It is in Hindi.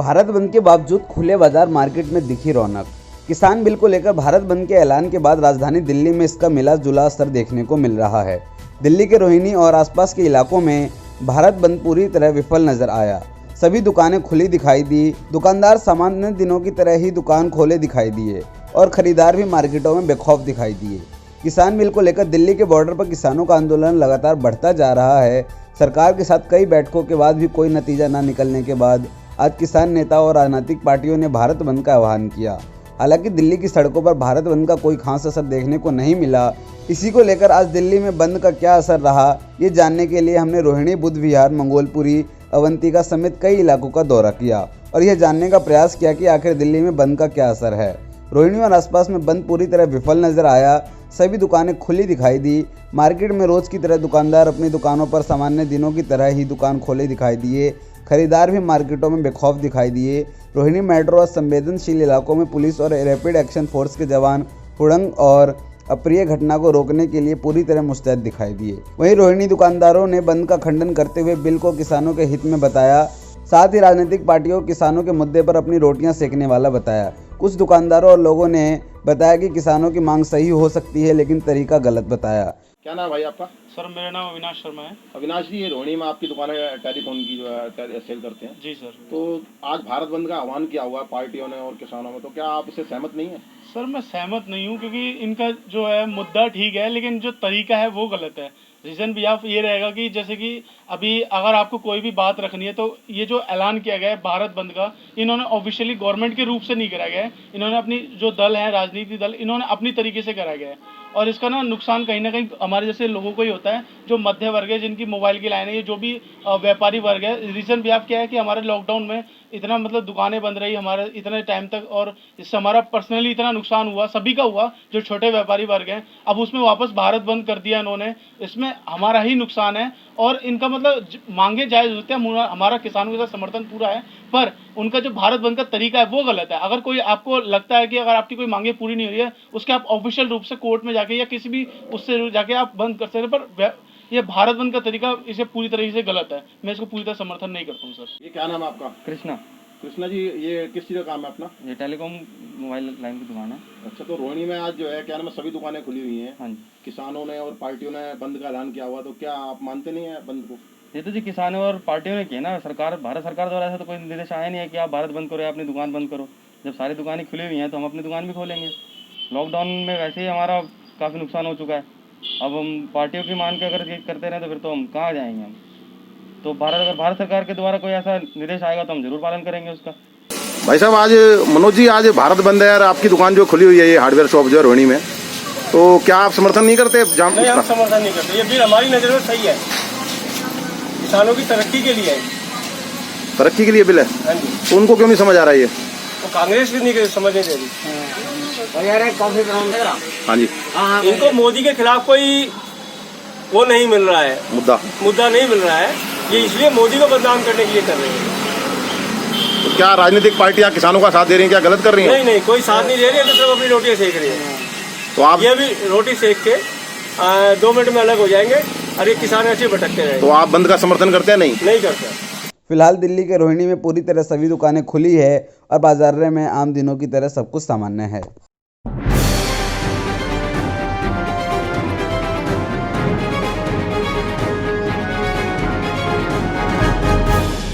भारत बंद के बावजूद खुले बाजार मार्केट में दिखी रौनक। किसान बिल को लेकर भारत बंद के ऐलान के बाद राजधानी दिल्ली में इसका मिला जुला असर देखने को मिल रहा है। दिल्ली के रोहिणी और आसपास के इलाकों में भारत बंद पूरी तरह विफल नजर आया। सभी दुकानें खुली दिखाई दी, दुकानदार सामान्य दिनों की तरह ही दुकान खोले दिखाई दिए और खरीदार भी मार्केटों में बेखौफ दिखाई दिए। किसान बिल को लेकर दिल्ली के बॉर्डर पर किसानों का आंदोलन लगातार बढ़ता जा रहा है। सरकार के साथ कई बैठकों के बाद भी कोई नतीजा न निकलने के बाद आज किसान नेता और राजनीतिक पार्टियों ने भारत बंद का आह्वान किया। हालांकि दिल्ली की सड़कों पर भारत बंद का कोई खास असर देखने को नहीं मिला। इसी को लेकर आज दिल्ली में बंद का क्या असर रहा, ये जानने के लिए हमने रोहिणी, बुद्ध विहार, मंगोलपुरी, अवंतिका समेत कई इलाकों का दौरा किया और यह जानने का प्रयास किया कि आखिर दिल्ली में बंद का क्या असर है। रोहिणी और आसपास में बंद पूरी तरह विफल नजर आया। सभी दुकानें खुली दिखाई दी। मार्केट में रोज की तरह दुकानदार अपनी दुकानों पर सामान्य दिनों की तरह ही दुकान खोले दिखाई दिए। खरीदार भी मार्केटों में बेखौफ दिखाई दिए। रोहिणी मेट्रो और संवेदनशील इलाकों में पुलिस और रैपिड एक्शन फोर्स के जवान हुड़ंग और अप्रिय घटना को रोकने के लिए पूरी तरह मुस्तैद दिखाई दिए। वहीं रोहिणी दुकानदारों ने बंद का खंडन करते हुए बिल को किसानों के हित में बताया। साथ ही राजनीतिक पार्टियों को किसानों के मुद्दे पर अपनी रोटियां सेकने वाला बताया। कुछ दुकानदारों और लोगों ने बताया कि किसानों की मांग सही हो सकती है, लेकिन तरीका गलत बताया। क्या नाम भाई आपका? सर मेरा नाम अविनाश शर्मा है। अविनाश जी, ये रोहिणी में आपकी दुकान है, टेलीफोन की जो है सेल करते हैं। जी सर। तो आज भारत बंद का आह्वान किया हुआ है पार्टियों ने और किसानों में, तो क्या आप इससे सहमत नहीं है? सर मैं सहमत नहीं हूँ, क्योंकि इनका जो है मुद्दा ठीक है, लेकिन जो तरीका है वो गलत है। रीज़न भी आप ये रहेगा कि जैसे कि अभी अगर आपको कोई भी बात रखनी है, तो ये जो ऐलान किया गया है भारत बंद का, इन्होंने ऑफिशियली गवर्नमेंट के रूप से नहीं कराया गया है। इन्होंने अपनी जो दल है, राजनीतिक दल, इन्होंने अपनी तरीके से कराया गया है। और इसका ना नुकसान कहीं ना कहीं हमारे जैसे लोगों को ही होता है, जो मध्य वर्ग है, जिनकी मोबाइल की लाइन है, ये जो भी व्यापारी वर्ग है। रीज़न भी आप क्या है कि हमारे लॉकडाउन में इतना मतलब दुकानें बंद रही हमारे इतने टाइम तक, और इससे हमारा पर्सनली इतना नुकसान हुआ, सभी का हुआ, जो छोटे व्यापारी वर्ग हैं। अब उसमें वापस भारत बंद कर दिया इन्होंने, इसमें हमारा ही नुकसान है। और इनका मतलब मांगे जायज़ होते हैं, हमारा किसानों के साथ समर्थन पूरा है, पर उनका जो भारत बंद का तरीका है वो गलत है। अगर कोई आपको लगता है कि अगर आपकी कोई मांगे पूरी नहीं हो रही है, उसके आप ऑफिशियल रूप से कोर्ट में जाके या किसी भी उससे जाके आप बंद कर सकते हैं, पर ये भारत बंद का तरीका इसे पूरी तरीके से गलत है। मैं इसको पूरी तरह समर्थन नहीं करता हूँ सर। ये क्या नाम है आपका? कृष्णा। कृष्णा जी, ये किस चीज़ का काम है अपना? ये टेलीकॉम मोबाइल लाइन की दुकान है। अच्छा, तो रोहिणी में आज जो है क्या नाम है, सभी दुकानें खुली हुई हैं। हाँ जी। किसानों ने और पार्टियों ने बंद का ऐलान किया हुआ, तो क्या आप मानते नहीं है बंद को? ये तो जी किसानों और पार्टियों ने किया ना। सरकार, भारत सरकार द्वारा ऐसा तो कोई निर्देश आया नहीं है कि आप भारत बंद करो या अपनी दुकान बंद करो। जब सारी दुकानें खुली हुई हैं तो हम अपनी दुकान भी खोलेंगे। लॉकडाउन में वैसे ही हमारा काफ़ी नुकसान हो चुका है। अब हम पार्टियों की मान के अगर करते रहें तो फिर तो हम कहाँ जाएंगे हम। तो अगर भारत सरकार के द्वारा कोई ऐसा निर्देश आएगा तो हम जरूर पालन करेंगे उसका। भाई साहब, आज मनोज जी, आज भारत बंद है यार, आपकी दुकान जो खुली हुई है, ये हार्डवेयर शॉप जो है रोहिणी में, तो क्या आप समर्थन नहीं करते? नहीं, हम समर्थन नहीं करते। ये बिल हमारी नज़र में सही है, किसानों की तरक्की के लिए है। तरक्की के लिए बिल है? हाँ जी। तो उनको क्यों नहीं समझ आ रहा है ये? तो कांग्रेस भी नहीं समझ नहीं दे रही। हाँ जी। इनको मोदी के खिलाफ कोई वो नहीं मिल रहा है, मुद्दा नहीं मिल रहा है। ये इसलिए मोदी को बदनाम करने के लिए कर रहे हैं। तो क्या राजनीतिक पार्टियां किसानों का साथ दे रही हैं? क्या गलत कर रही हैं? नहीं, कोई साथ नहीं दे रही है, तो सब अपनी रोटियां सेक रही है। तो आप ये भी रोटी सेक के 2 मिनट में अलग हो जाएंगे और ये किसान ऐसे भटकते रहेंगे। तो आप बंद का समर्थन करते हैं? नहीं करते। फिलहाल दिल्ली के रोहिणी में पूरी तरह सभी दुकानें खुली है और बाजार में आम दिनों की तरह सब कुछ सामान्य है।